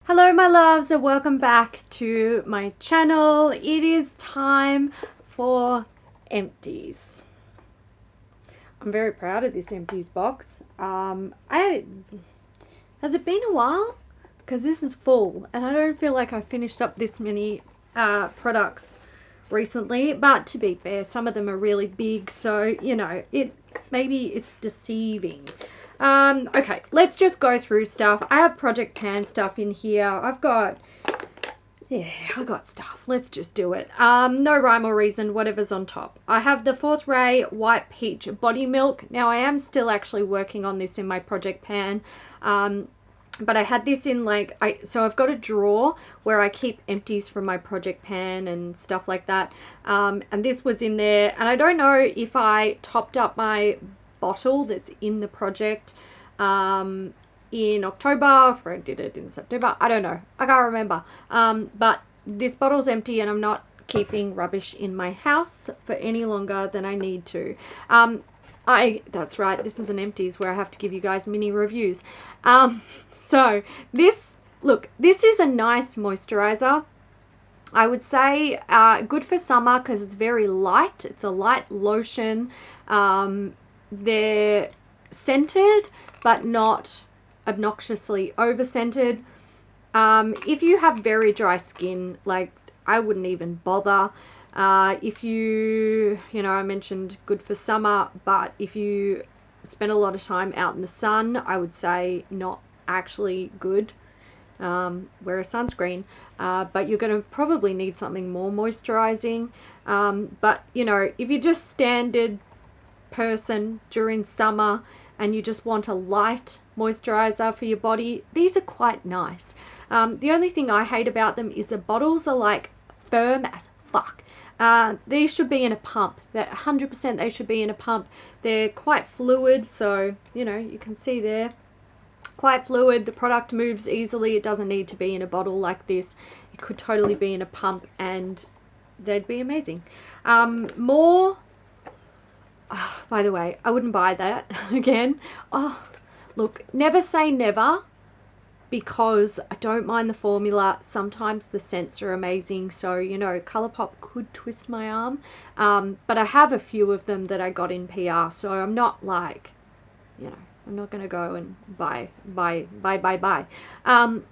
Hello my loves and welcome back to my channel. It is time for Empties. I'm very proud of this Empties box. Has it been a while? Because this is full and I don't feel like I finished up this many products recently, but to be fair, some of them are really big, so you know, maybe it's deceiving. Okay, let's just go through stuff. I have Project Pan stuff in here. I got stuff. Let's just do it. No rhyme or reason, whatever's on top. I have the Fourth Ray White Peach Body Milk. Now, I am still actually working on this in my Project Pan. But I had this in so I've got a drawer where I keep empties from my Project Pan and stuff like that. And this was in there. And I don't know if I topped up my bottle that's in the project in October, or I did it in September. I don't know. I can't remember. But this bottle's empty and I'm not keeping rubbish in my house for any longer than I need to. That's right. This is an Empties where I have to give you guys mini reviews. So this is a nice moisturizer. I would say good for summer because it's very light. It's a light lotion. They're scented but not obnoxiously over scented. If you have very dry skin, like I wouldn't even bother. If you know, I mentioned good for summer, but if you spend a lot of time out in the sun, I would say not actually good. Wear a sunscreen, but you're going to probably need something more moisturizing. But you know, if you're just standard person during summer and you just want a light moisturizer for your body, these are quite nice. The only thing I hate about them is the bottles are like firm as fuck. These should be in a pump. That 100% they should be in a pump. They're quite fluid, so you know, you can see there, quite fluid. The product moves easily. It doesn't need to be in a bottle like this. It could totally be in a pump and they'd be amazing. By the way, I wouldn't buy that again. Oh, look, never say never, because I don't mind the formula. Sometimes the scents are amazing. So, you know, Colourpop could twist my arm. But I have a few of them that I got in PR. So I'm not like, you know, I'm not going to go and buy.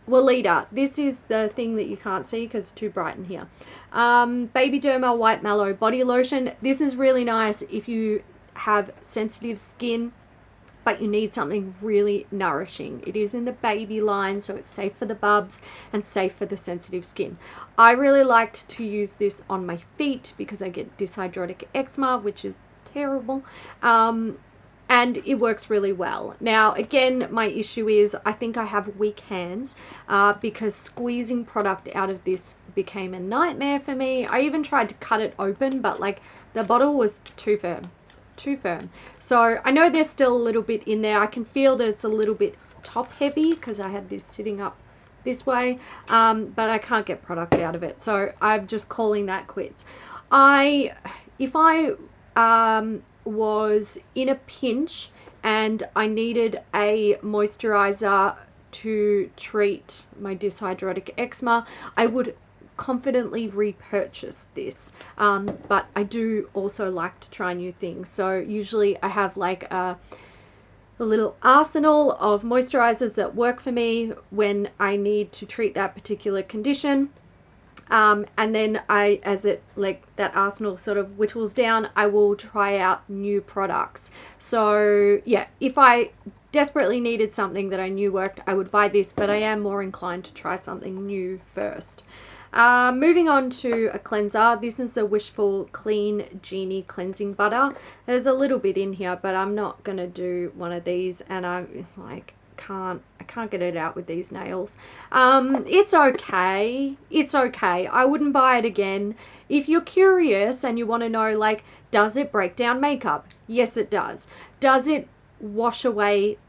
Weleda. This is the thing that you can't see because it's too bright in here. Babyderma White Mallow Body Lotion. This is really nice if you have sensitive skin, but you need something really nourishing. It is in the baby line, so it's safe for the bubs and safe for the sensitive skin. I really liked to use this on my feet because I get dyshydrotic eczema, which is terrible. And it works really well. Now, again, my issue is I think I have weak hands because squeezing product out of this became a nightmare for me. I even tried to cut it open, but like the bottle was too firm. So I know there's still a little bit in there. I can feel that it's a little bit top heavy because I had this sitting up this way, but I can't get product out of it. So I'm just calling that quits. If I was in a pinch and I needed a moisturizer to treat my dyshydrotic eczema, I would confidently repurchase this. But I do also like to try new things. So usually I have like a little arsenal of moisturizers that work for me when I need to treat that particular condition. And then as that arsenal sort of whittles down, I will try out new products. So yeah, if I desperately needed something that I knew worked, I would buy this, but I am more inclined to try something new first. Moving on to a cleanser. This is the Wishful Clean Genie Cleansing Butter. There's a little bit in here, but I'm not going to do one of these, and I'm like, I can't get it out with these nails. It's okay. I wouldn't buy it again. If you're curious and you want to know, like, does it break down makeup? Yes, it does. Does it wash away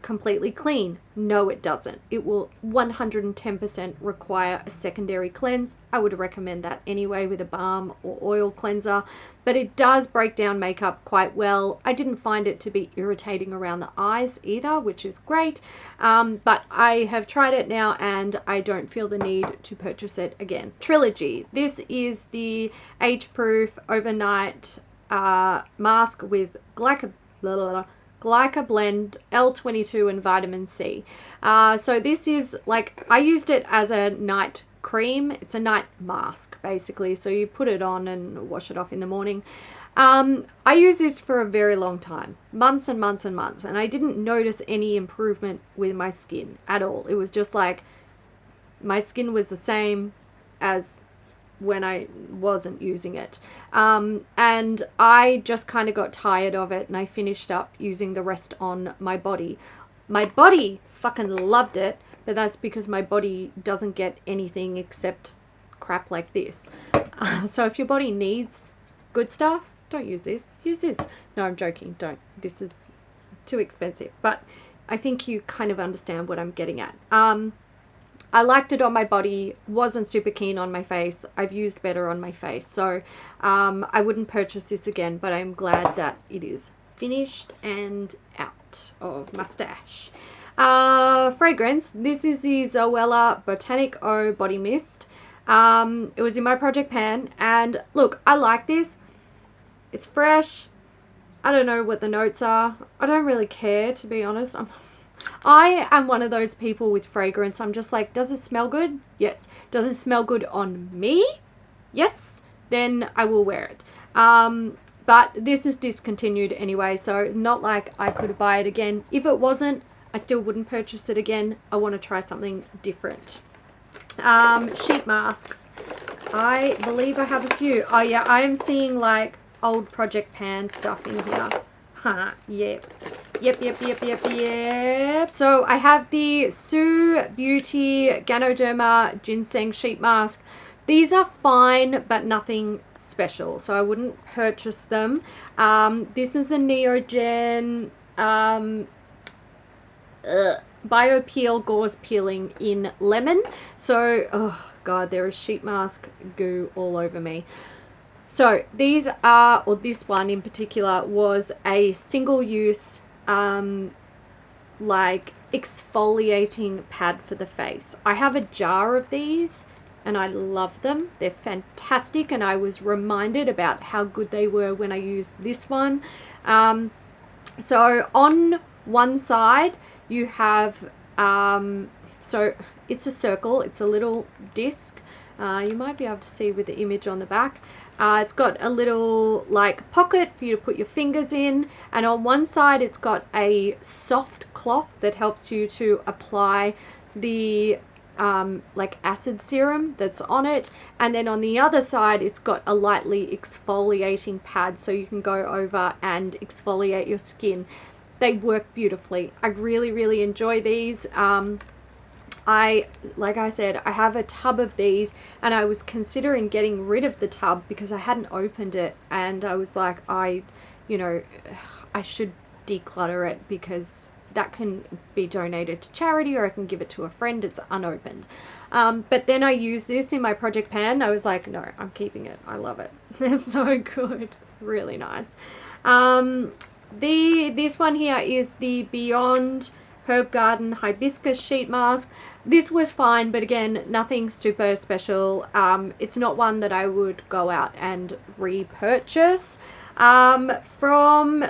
completely clean? No, it doesn't. It will 110% require a secondary cleanse. I would recommend that anyway with a balm or oil cleanser, but it does break down makeup quite well. I didn't find it to be irritating around the eyes either, which is great, but I have tried it now and I don't feel the need to purchase it again. Trilogy. This is the age-proof overnight mask with glycoblend L22 and vitamin C. So this is like, I used it as a night cream. It's a night mask basically, so you put it on and wash it off in the morning. I used this for a very long time, months and months and months, and I didn't notice any improvement with my skin at all. It was just like my skin was the same as when I wasn't using it, and I just kind of got tired of it, and I finished up using the rest on my body. My body fucking loved it, but that's because my body doesn't get anything except crap like this. So if your body needs good stuff, don't use this, use this. No, I'm joking, don't. This is too expensive, but I think you kind of understand what I'm getting at. I liked it on my body, wasn't super keen on my face. I've used better on my face, so I wouldn't purchase this again, but I'm glad that it is finished and out of my stash. Fragrance. This is the Zoella Botanic Eau Body Mist. It was in my project pan, and look, I like this. It's fresh. I don't know what the notes are. I don't really care, to be honest. I am one of those people with fragrance. I'm just like, does it smell good? Yes. Does it smell good on me? Yes. Then I will wear it. But this is discontinued anyway, so not like I could buy it again. If it wasn't, I still wouldn't purchase it again. I want to try something different. Sheet masks. I believe I have a few. Oh yeah, I am seeing like old project pan stuff in here. Huh, yep. Yep. So I have the Beaute Ganoderma Ginseng sheet mask. These are fine, but nothing special, so I wouldn't purchase them. This is a Neogen BioPeel Gauze Peeling in Lemon. So, oh god, there is sheet mask goo all over me. So these are, or this one in particular, was a single-use like exfoliating pad for the face. I have a jar of these and I love them. They're fantastic, and I was reminded about how good they were when I used this one. So on one side you have, so it's a circle, it's a little disc. You might be able to see with the image on the back. It's got a little like pocket for you to put your fingers in, and on one side it's got a soft cloth that helps you to apply the like acid serum that's on it, and then on the other side it's got a lightly exfoliating pad so you can go over and exfoliate your skin. They work beautifully. I really enjoy these. Like I said, I have a tub of these, and I was considering getting rid of the tub because I hadn't opened it, and I was like, I should declutter it because that can be donated to charity, or I can give it to a friend. It's unopened. But then I used this in my project pan. I was like, no, I'm keeping it. I love it. They're so good. Really nice. This one here is the Beyond Herb Garden Hibiscus sheet mask. This was fine, but again, nothing super special. It's not one that I would go out and repurchase. From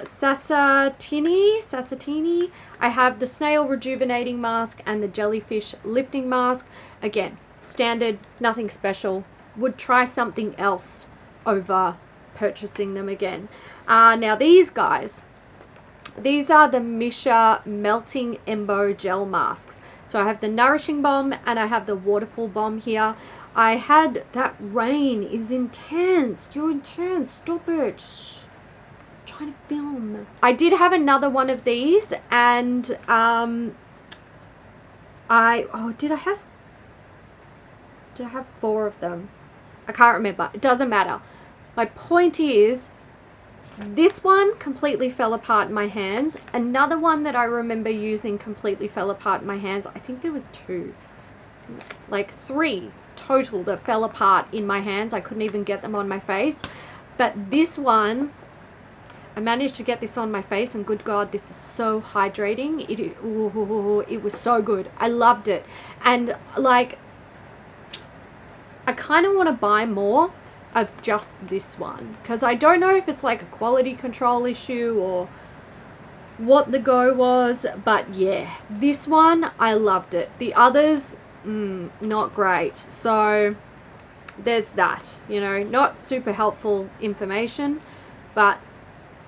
Sasatinnie, I have the Snail Rejuvenating Mask and the Jellyfish Lifting Mask. Again, standard, nothing special. Would try something else over purchasing them again. Now these guys, these are the Misha Melting Embo Gel Masks. So I have the Nourishing Bomb and I have the Waterful Bomb here. I had, that rain is intense. You're intense. Stop it. Shh. I'm trying to film. I did have another one of these, and did I have 4 of them? I can't remember. It doesn't matter. My point is, This one completely fell apart in my hands. Another one that I remember using completely fell apart in my hands. I think there was 2, like 3 total that fell apart in my hands. I couldn't even get them on my face. But this one, I managed to get this on my face, and good God, this is so hydrating. It was so good. I loved it. And like, I kind of want to buy more of just this one, because I don't know if it's like a quality control issue or what the go was, but yeah, this one I loved it. The others, not great. So there's that, you know, not super helpful information, but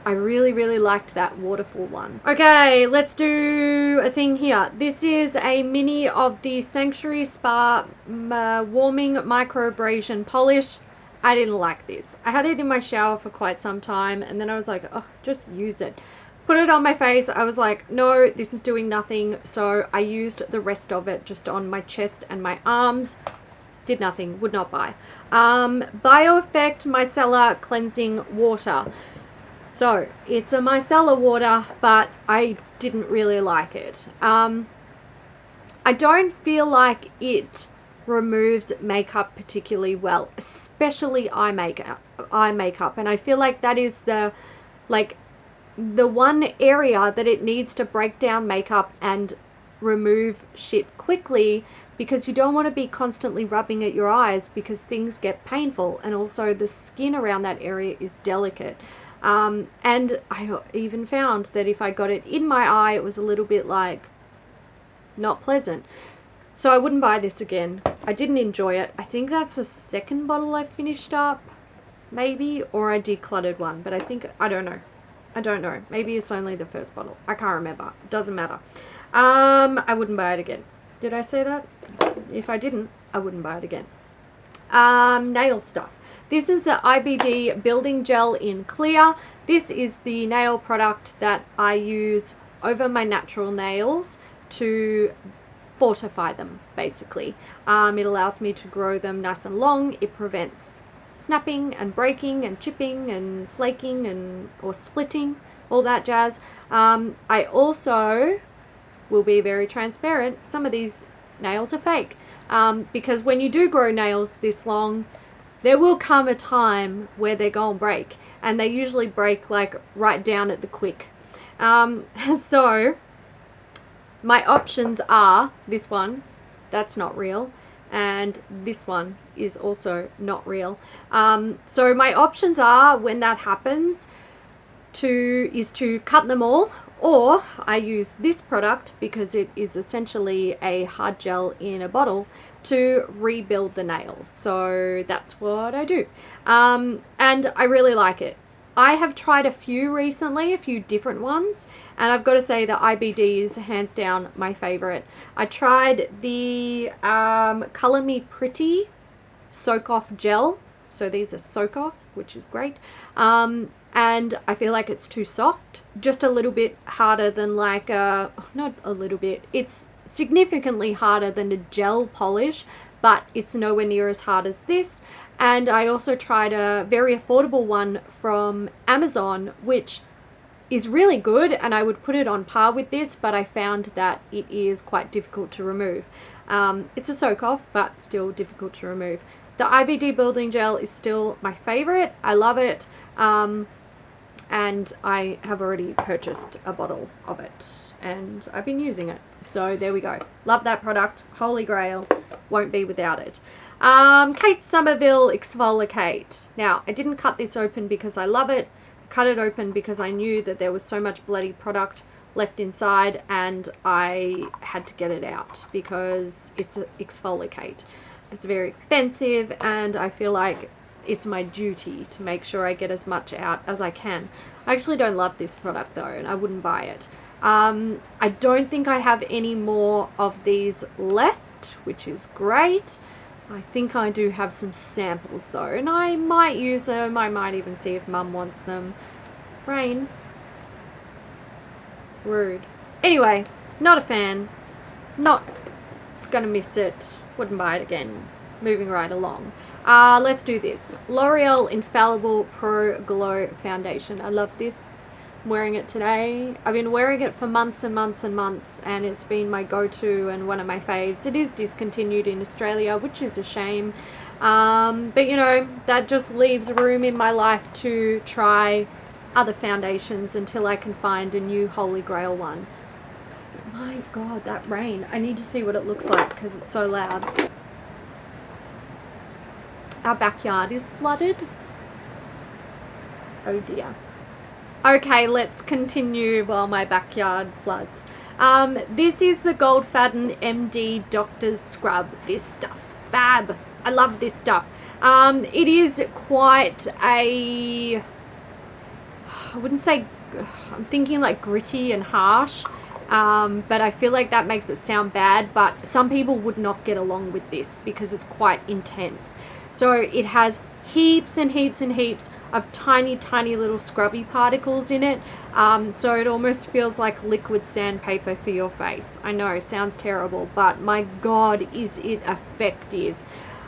I really liked that Waterful one. Okay, let's do a thing here. This is a mini of the Sanctuary Spa Warming Microabrasion Polish. I didn't like this. I had it in my shower for quite some time, and then I was like, oh, just use it. Put it on my face. I was like, no, this is doing nothing. So I used the rest of it just on my chest and my arms. Did nothing. Would not buy. BioEffect Micellar Cleansing Water. So it's a micellar water, but I didn't really like it. I don't feel like it removes makeup particularly well, especially eye makeup, and I feel like that is the one area that it needs to break down makeup and remove shit quickly, because you don't want to be constantly rubbing at your eyes because things get painful, and also the skin around that area is delicate. And I even found that if I got it in my eye, it was a little bit like not pleasant. So I wouldn't buy this again. I didn't enjoy it. I think that's the second bottle I finished up, maybe, or I decluttered one, but I don't know. Maybe it's only the first bottle. I can't remember. Doesn't matter. I wouldn't buy it again. Did I say that? If I didn't, I wouldn't buy it again. Nail stuff. This is the IBD Building Gel in Clear. This is the nail product that I use over my natural nails to fortify them, basically. It allows me to grow them nice and long. It prevents snapping and breaking and chipping and flaking or splitting, all that jazz. I also will be very transparent. Some of these nails are fake, because when you do grow nails this long, there will come a time where they're gonna break, and they usually break like right down at the quick. So my options are this one, that's not real, and this one is also not real. So my options are, when that happens, is to cut them all, or I use this product because it is essentially a hard gel in a bottle to rebuild the nails. So that's what I do. And I really like it. I have tried a few recently, a few different ones, and I've got to say the IBD is hands down my favorite. I tried the Color Me Pretty Soak Off Gel. So these are soak off, which is great. And I feel like it's too soft, just a little bit harder than like not a little bit, it's significantly harder than a gel polish, but it's nowhere near as hard as this. And I also tried a very affordable one from Amazon, which is really good, and I would put it on par with this, but I found that it is quite difficult to remove. It's a soak off, but still difficult to remove. The IBD Building Gel is still my favorite. I love it. And I have already purchased a bottle of it, and I've been using it. So there we go. Love that product. Holy grail. Won't be without it. Kate Somerville Exfolikate. Now, I didn't cut this open because I love it. I cut it open because I knew that there was so much bloody product left inside, and I had to get it out because it's Exfolikate. It's very expensive, and I feel like it's my duty to make sure I get as much out as I can. I actually don't love this product though, and I wouldn't buy it. I don't think I have any more of these left, which is great. I think I do have some samples though, and I might use them. I might even see if Mum wants them. Rain. Rude. Anyway, not a fan. Not gonna miss it. Wouldn't buy it again. moving right along. Let's do this. L'Oreal Infallible Pro Glow Foundation. I love this. I'm wearing it today. I've been wearing it for months and months and months, and it's been my go-to and one of my faves. It is discontinued in Australia, which is a shame. But you know, that just leaves room in my life to try other foundations until I can find a new holy grail one. My god, that rain. I need to see what it looks like because it's so loud. Our backyard is flooded. Oh dear. Okay, let's continue while my backyard floods. This is the Goldfaden MD Doctor's Scrub. This stuff's fab. I love this stuff. It is quite a... I wouldn't say... I'm thinking like gritty and harsh. But I feel like that makes it sound bad. But some people would not get along with this because it's quite intense. So it has heaps and heaps and heaps of tiny little scrubby particles in it, so it almost feels like liquid sandpaper for your face. I know, sounds terrible, but my god is it effective.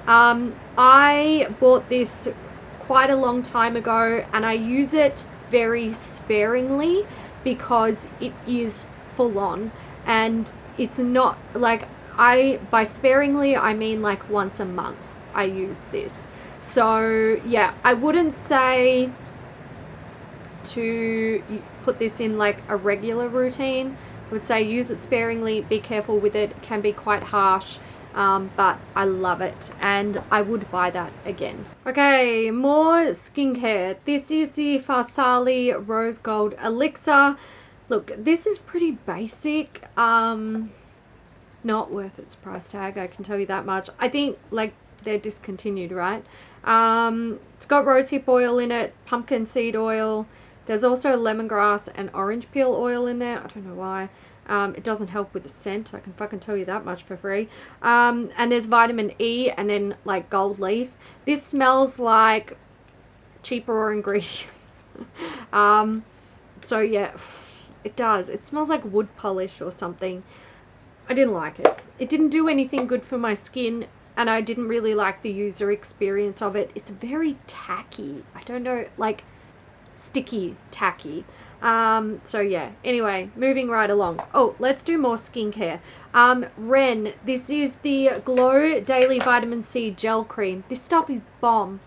I bought this quite a long time ago and I use it very sparingly because it is full on, and it's not like, by sparingly I mean like once a month I use this. So yeah, I wouldn't say to put this in like a regular routine. I would say use it sparingly, be careful with it. It can be quite harsh, but I love it and I would buy that again. Okay, more skincare. This is the Farsali Rose Gold Elixir. Look, this is pretty basic. Not worth its price tag, I can tell you that much. I think like they're discontinued, right? It's got rosehip oil in it, pumpkin seed oil. There's also lemongrass and orange peel oil in there. I don't know why. It doesn't help with the scent. I can fucking tell you that much for free. And there's vitamin E and then like gold leaf. This smells like cheaper ingredients. So yeah, it does. It smells like wood polish or something. I didn't like it. It didn't do anything good for my skin. And I didn't really like the user experience of it. It's very tacky. I don't know, like sticky tacky. So yeah, anyway, moving right along. Oh, let's do more skincare. Ren, this is the Glow Daily Vitamin C Gel Cream. This stuff is bomb.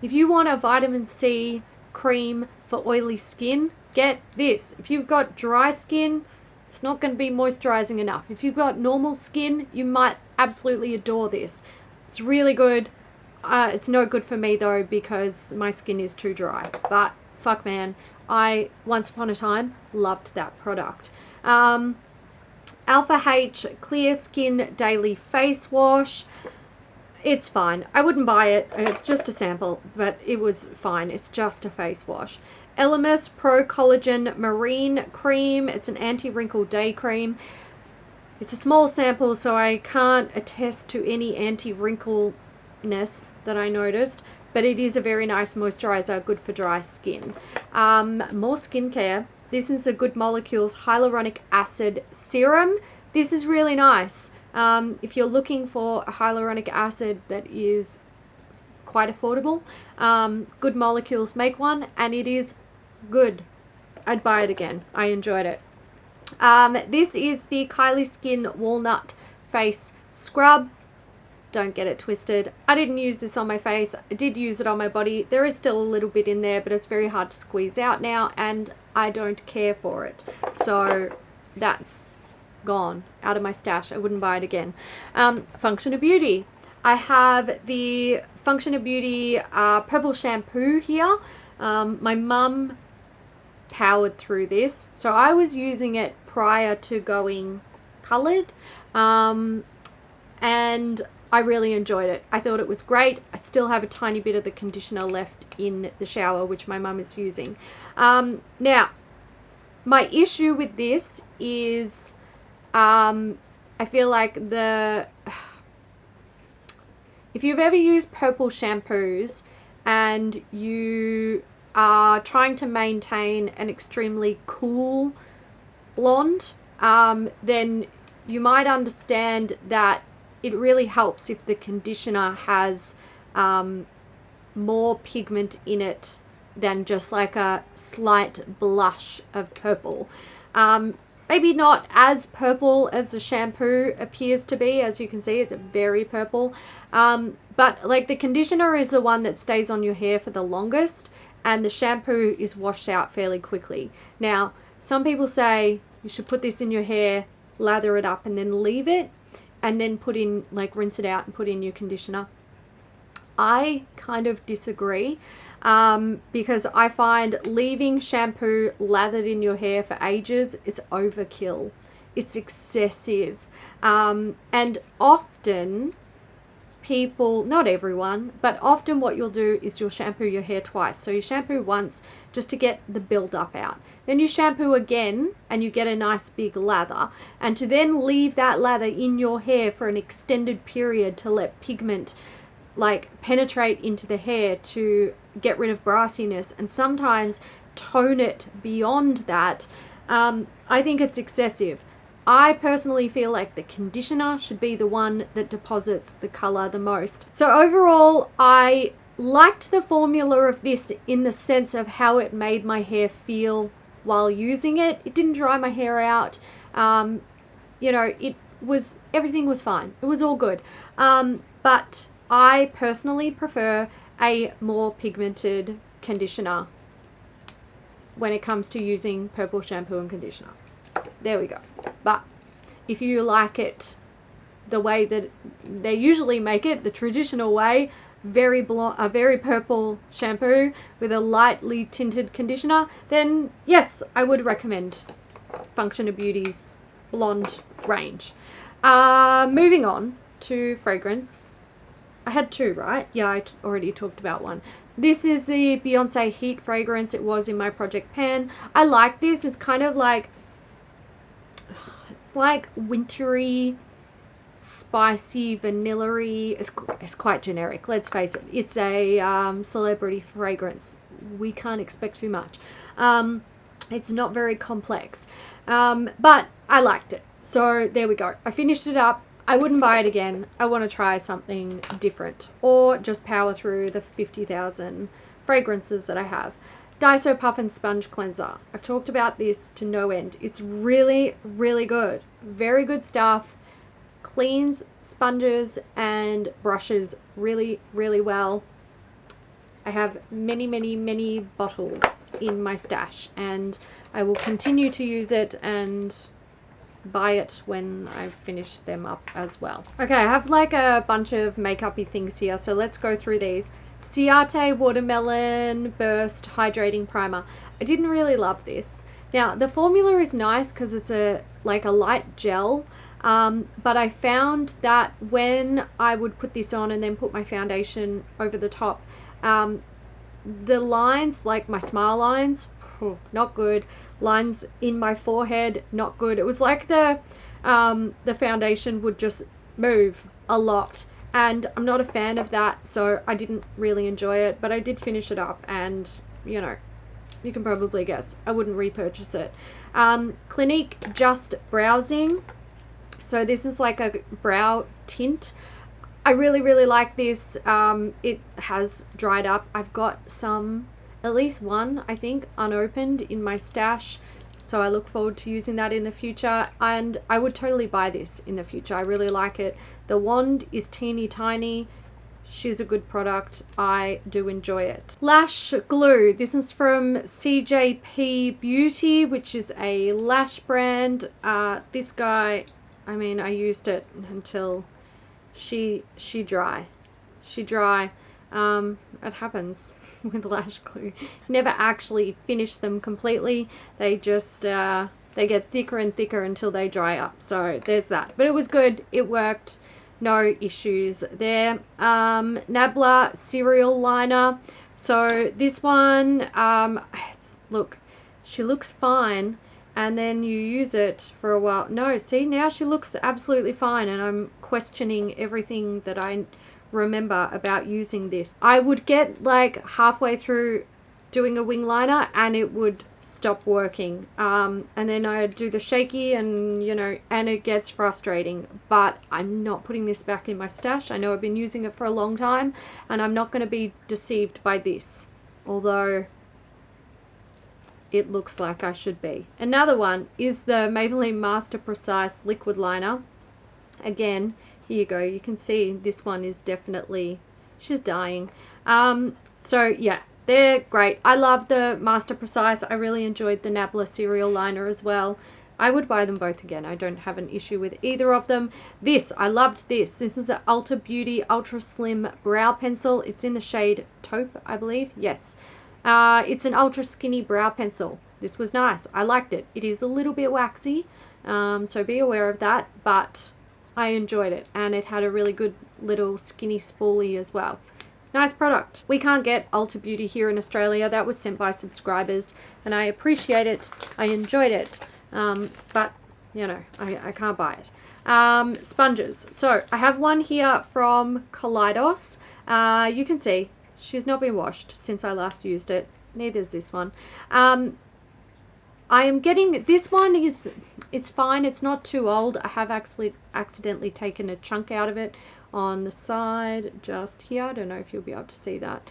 If you want a vitamin C cream for oily skin, get this. If you've got dry skin, it's not going to be moisturizing enough. If you've got normal skin, you might absolutely adore this. It's really good. It's no good for me though because my skin is too dry. But fuck man, I once upon a time loved that product. Alpha H Clear Skin Daily Face Wash. It's fine. I wouldn't buy it. It's just a sample, but it was fine. It's just a face wash. Elemis Pro Collagen Marine Cream. It's an anti-wrinkle day cream. It's a small sample, so I can't attest to any anti-wrinkleness that I noticed, but it is a very nice moisturizer, good for dry skin. More skincare. This is a Good Molecules Hyaluronic Acid Serum. This is really nice. If you're looking for a hyaluronic acid that is quite affordable, Good Molecules make one, and it is good. I'd buy it again. I enjoyed it. This is the Kylie Skin Walnut Face Scrub. Don't get it twisted. I didn't use this on my face. I did use it on my body. There is still a little bit in there, but it's very hard to squeeze out now, and I don't care for it. So that's gone out of my stash. I wouldn't buy it again. Function of Beauty. I have the Function of Beauty purple shampoo here. My mum powered through this, so I was using it prior to going colored, and I really enjoyed it. I thought it was great. I still have a tiny bit of the conditioner left in the shower, which my mum is using. Now my issue with this is I feel like if you've ever used purple shampoos and you are trying to maintain an extremely cool blonde, then you might understand that it really helps if the conditioner has more pigment in it than just like a slight blush of purple. Maybe not as purple as the shampoo appears to be. As you can see, it's very purple. But like the conditioner is the one that stays on your hair for the longest, and the shampoo is washed out fairly quickly. Now, some people say you should put this in your hair, lather it up, and then leave it, and then put in, like, rinse it out and put in your conditioner. I kind of disagree, because I find leaving shampoo lathered in your hair for ages, it's overkill. It's excessive. And often people, not everyone, but often what you'll do is you'll shampoo your hair twice. So you shampoo once just to get the build-up out. Then you shampoo again and you get a nice big lather. And to then leave that lather in your hair for an extended period to let pigment like penetrate into the hair to get rid of brassiness and sometimes tone it beyond that, I think it's excessive. I personally feel like the conditioner should be the one that deposits the color the most. So overall, I liked the formula of this in the sense of how it made my hair feel while using it. It didn't dry my hair out. You know, everything was fine. It was all good. But I personally prefer a more pigmented conditioner when it comes to using purple shampoo and conditioner. There we go. But if you like it the way that they usually make it, the traditional way, very purple shampoo with a lightly tinted conditioner, then yes, I would recommend Function of Beauty's blonde range. Moving on to fragrance. I had two, right? Yeah, I already talked about one. This is the Beyonce Heat fragrance. It was in my project pan. I like this. It's kind of like, it's like wintry, spicy, vanilla-y. It's quite generic, let's face it. It's a celebrity fragrance. We can't expect too much. It's not very complex, but I liked it. So there we go. I finished it up. I wouldn't buy it again. I want to try something different or just power through the 50,000 fragrances that I have. Daiso Puff and Sponge Cleanser. I've talked about this to no end. It's really, really good. Very good stuff. Cleans sponges and brushes really, really well. I have many, many, many bottles in my stash, and I will continue to use it and buy it when I finish them up as well. Okay, I have like a bunch of makeup-y things here, so let's go through these. Ciate Watermelon Burst Hydrating Primer. I didn't really love this. Now, the formula is nice because it's like a light gel, but I found that when I would put this on and then put my foundation over the top, the lines, like my smile lines, not good. Lines in my forehead, not good. It was like the foundation would just move a lot, and I'm not a fan of that, so I didn't really enjoy it, but I did finish it up, and you know, you can probably guess I wouldn't repurchase it. Clinique Just Browsing. So this is like a brow tint. I really, really like this. It has dried up. I've got some, at least one, I think, unopened in my stash. So I look forward to using that in the future. And I would totally buy this in the future. I really like it. The wand is teeny tiny. She's a good product. I do enjoy it. Lash glue. This is from CJP Beauty, which is a lash brand. This guy, I mean, I used it until she dry. It happens with lash glue. Never actually finish them completely. They just they get thicker and thicker until they dry up. So there's that. But it was good. It worked. No issues there. Nabla Cereal Liner. So this one, look, she looks fine, and then you use it for a while. No, see, now she looks absolutely fine, and I'm questioning everything that I remember about using this. I would get like halfway through doing a wing liner and it would stop working. And then I do the shaky, and you know, and it gets frustrating. But I'm not putting this back in my stash. I know I've been using it for a long time, and I'm not going to be deceived by this, although it looks like I should be. Another one is the Maybelline Master Precise liquid liner. Again, here you go, you can see this one is definitely, she's dying. So yeah, they're great. I love the Master Precise. I really enjoyed the Nabla cereal liner as well. I would buy them both again. I don't have an issue with either of them. This, I loved this. This is an Ulta Beauty Ultra Slim Brow Pencil. It's in the shade Taupe, I believe. Yes. It's an ultra skinny brow pencil. This was nice. I liked it. It is a little bit waxy, so be aware of that, but I enjoyed it, and it had a really good little skinny spoolie as well. Nice product. We can't get Ulta Beauty here in Australia. That was sent by subscribers, and I appreciate it. I enjoyed it, but you know, I can't buy it. Sponges. So I have one here from Kaleidos. You can see she's not been washed since I last used it. Neither is this one. I am getting, this one is, it's fine. It's not too old. I have actually accidentally taken a chunk out of it on the side just here. I don't know if you'll be able to see that.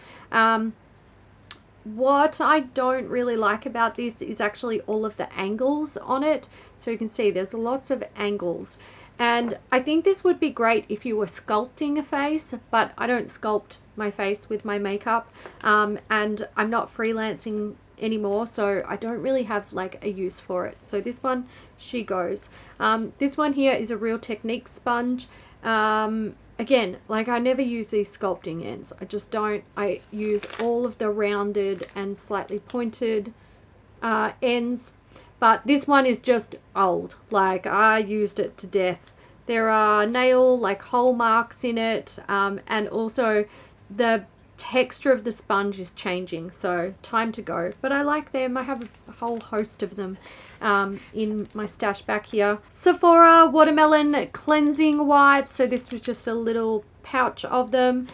What I don't really like about this is actually all of the angles on it. So you can see there's lots of angles. And I think this would be great if you were sculpting a face, but I don't sculpt my face with my makeup, and I'm not freelancing anymore, so I don't really have like a use for it. So this one, she goes. This one here is a Real Technique sponge. Again, like I never use these sculpting ends. I just don't. I use all of the rounded and slightly pointed ends. But this one is just old. Like I used it to death. There are nail like hole marks in it, and also the texture of the sponge is changing, so time to go. But I like them. I have a whole host of them in my stash back here. Sephora Watermelon Cleansing Wipes. So this was just a little pouch of them.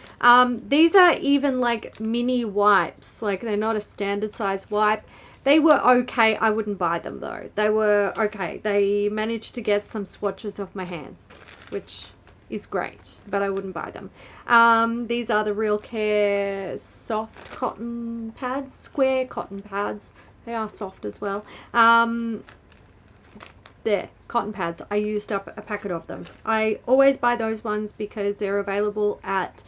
These are even like mini wipes. Like they're not a standard size wipe. They were okay. I wouldn't buy them though. They were okay. They managed to get some swatches off my hands, which is great, but I wouldn't buy them. These are the Real Care soft cotton pads, square cotton pads. They are soft as well. There, cotton pads. I used up a packet of them. I always buy those ones because they're available at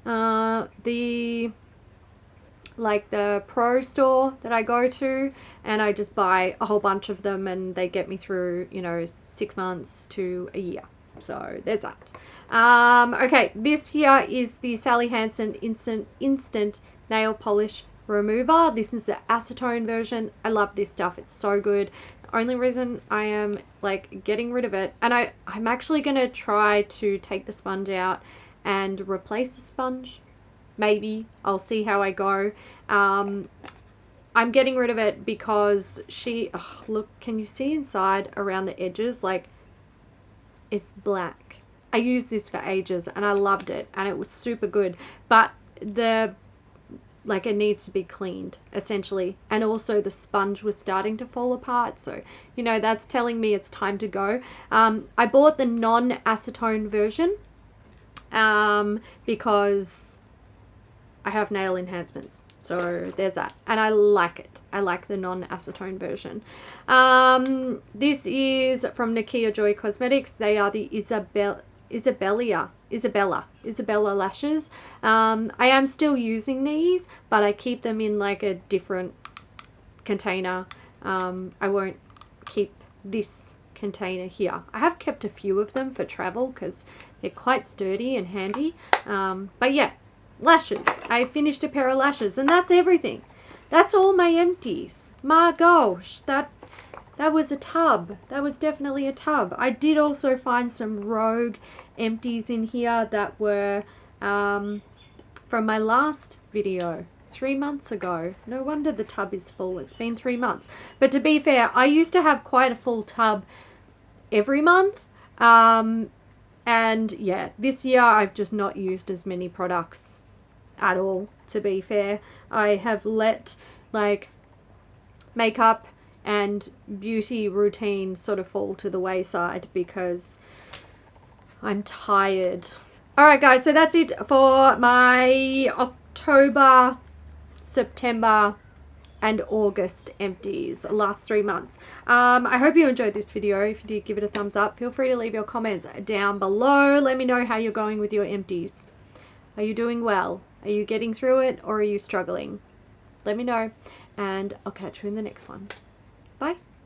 the pro store that I go to, and I just buy a whole bunch of them, and they get me through, you know, 6 months to a year. So there's that. Okay, this here is the Sally Hansen Instant Nail Polish Remover. This is the acetone version. I love this stuff. It's so good. The only reason I am like getting rid of it, and I'm actually going to try to take the sponge out and replace the sponge. Maybe. I'll see how I go. I'm getting rid of it because look, can you see inside around the edges? Like, it's black. I used this for ages and I loved it and it was super good, but it needs to be cleaned essentially, and also the sponge was starting to fall apart, so you know that's telling me it's time to go. I bought the non-acetone version because I have nail enhancements, so there's that, and I like it. I like the non-acetone version. This is from Nakia Joy Cosmetics. They are the Isabella lashes. I am still using these, but I keep them in like a different container. I won't keep this container here. I have kept a few of them for travel because they're quite sturdy and handy. But yeah, lashes. I finished a pair of lashes, and that's everything. That's all my empties. My gosh, that was a tub. That was definitely a tub. I did also find some Rogue empties in here that were from my last video 3 months ago. No wonder the tub is full. It's been 3 months. But to be fair, I used to have quite a full tub every month. And yeah, this year I've just not used as many products at all, to be fair. I have let like makeup and beauty routine sort of fall to the wayside because I'm tired. Alright guys, so that's it for my October, September and August empties, last 3 months. I hope you enjoyed this video. If you did, give it a thumbs up. Feel free to leave your comments down below. Let me know how you're going with your empties. Are you doing well? Are you getting through it, or are you struggling? Let me know, and I'll catch you in the next one. Bye.